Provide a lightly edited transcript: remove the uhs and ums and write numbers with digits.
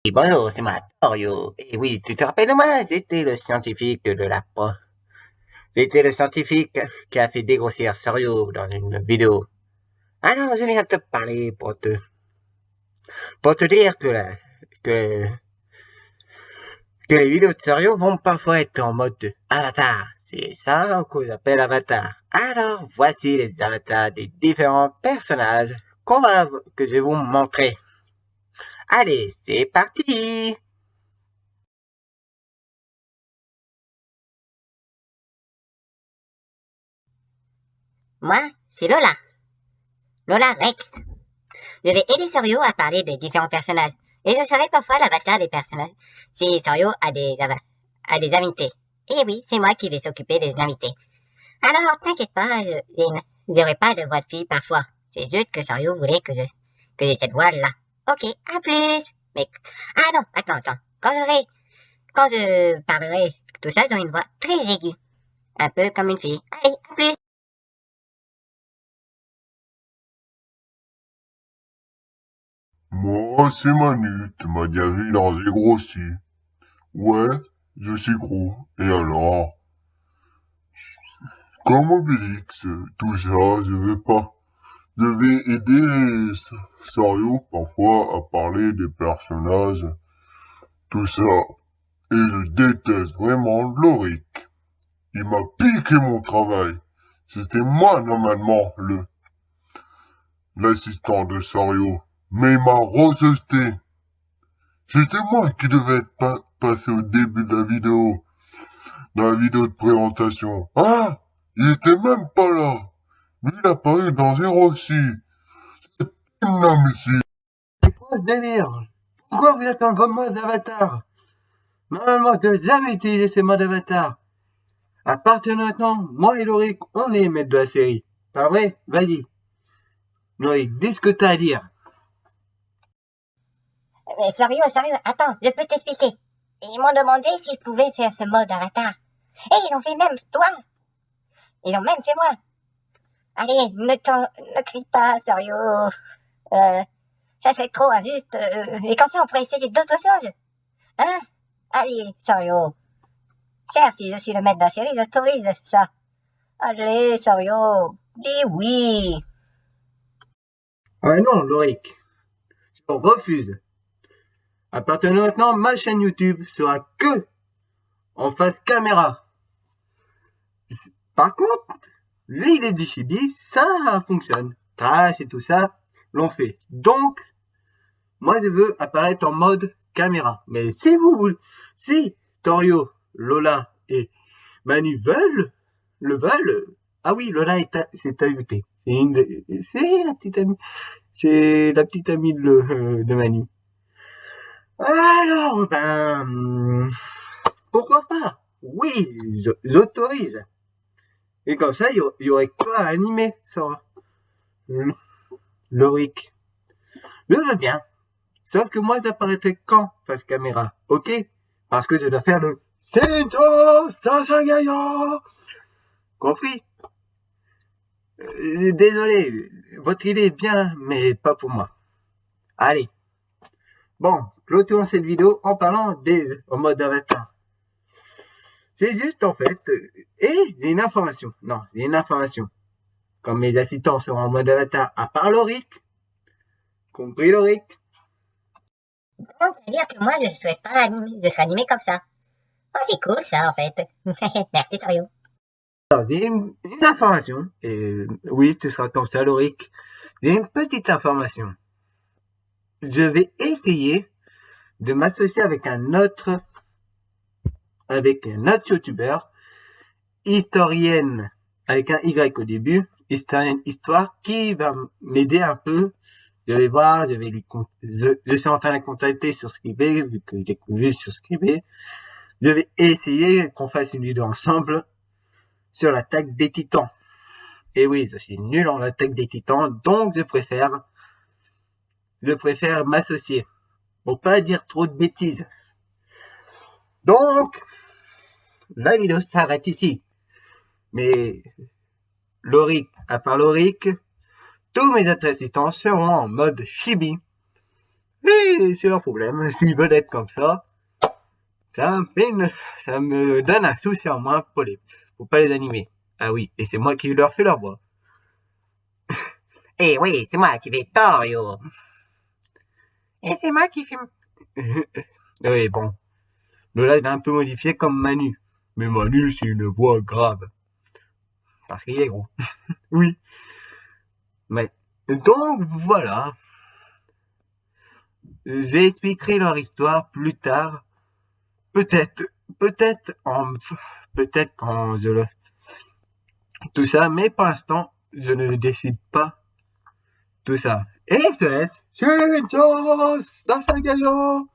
Et bonjour, c'est moi, Torio. Et oui, tu te rappelles de moi? C'était le scientifique de la pro. C'était le scientifique qui a fait dégrossir Sorio dans une vidéo. Alors, je viens te parler pour te dire que, que les vidéos de Sorio vont parfois être en mode avatar. C'est ça qu'on appelle avatar. Alors, voici les avatars des différents personnages que je vais vous montrer. Allez, c'est parti! Moi, c'est Lola. Lola Rex. Je vais aider Sorio à parler des différents personnages. Et je serai parfois l'avatar des personnages si Sorio a des invités. Et oui, c'est moi qui vais s'occuper des invités. Alors, t'inquiète pas, j'aurai pas de voix de fille parfois. C'est juste que Sorio voulait que j'ai cette voix-là. Ok, à plus. Mais, ah non, attends. Quand je parlerai tout ça, j'aurai une voix très aiguë. Un peu comme une fille. Allez, à plus. Moi, c'est Manu, tu m'as déjà vu dans j'ai grossi. Ouais, je suis gros. Et alors? Comme Obélix, tout ça, je vais pas. Je vais aider Sario parfois à parler des personnages, tout ça. Et je déteste vraiment Loric. Il m'a piqué mon travail. C'était moi, normalement, l'assistant de Sario. Mais il m'a rejeté. C'était moi qui devais être passé au début de la vidéo. Dans la vidéo de présentation. Ah! Il était même pas là. Lui, il apparaît dans 06. Non, monsieur. C'est quoi ce délire? Pourquoi vous êtes en mode avatar? Normalement, je n'ai jamais utilisé ce mode avatar. À partir de maintenant, moi et Lorik, on est les maîtres de la série. Pas vrai? Vas-y. Lorik, dis ce que t'as à dire. Sérieux, attends, je peux t'expliquer. Ils m'ont demandé s'ils pouvaient faire ce mode avatar. Et ils ont fait même toi. Ils ont même fait moi. Allez, ne crie pas, sérieux. Ça serait trop injuste. Et comme ça, on pourrait essayer d'autres choses. Hein? Allez, sérieux. Certes, si je suis le maître de la série, j'autorise ça. Allez, sérieux. Dis oui. Ah non, Lorik. Je refuse. À partir de maintenant, ma chaîne YouTube sera que en face caméra. Par contre, l'idée du chibi, ça fonctionne. Trash et tout ça, l'on fait. Donc, moi je veux apparaître en mode caméra. Mais si vous voulez, si Torio, Lola et Manu veulent, ah oui, Lola s'est ajoutée. C'est la petite amie, c'est la petite amie de Manu. Alors, pourquoi pas? Oui, j'autorise. Et comme ça, il y aurait quoi à animer, ça? Loric. Je veux bien. Sauf que moi, j'apparaîtrais quand face caméra, ok? Parce que je dois faire le Senjo Sasagaya. Compris? Désolé, votre idée est bien, mais pas pour moi. Allez. Bon, clôturons cette vidéo en parlant en mode avatar. C'est juste en fait, et j'ai une information. Non, j'ai une information. Comme mes assistants seront en mode avatar, à part Loric, compris Loric? Donc, c'est-à-dire que moi, je ne serais pas animé, je serais animé comme ça. Oh, c'est cool ça, en fait. Merci, sérieux. Alors, j'ai une information, et oui, tu seras comme ça Loric. J'ai une petite information. Je vais essayer de m'associer avec un autre youtubeur, historienne, avec un Y au début, historienne histoire, qui va m'aider un peu. Je vais voir, je suis en train de la contacter sur Scribd, vu que j'ai vu sur Scribd. Je vais essayer qu'on fasse une vidéo ensemble sur l'attaque des titans. Et oui, je suis nul en attaque des titans, donc je préfère m'associer. Pour pas dire trop de bêtises. Donc, la vidéo s'arrête ici. Mais à part Loric, tous mes autres assistants seront en mode chibi. Et c'est leur problème. S'ils veulent être comme ça me donne un souci en moins pour pas les animer. Ah oui, et c'est moi qui leur fais leur voix. Eh oui, c'est moi qui fais Torio. Et c'est moi qui fais... Oui, bon. Lola, il est un peu modifié comme Manu. Mais Manu, c'est une voix grave. Parce qu'il est gros. Oui. Mais, donc, voilà. J'expliquerai leur histoire plus tard. Peut-être quand je le... Tout ça, mais pour l'instant, je ne décide pas tout ça. Et je te laisse. Ciao, Sasagayo.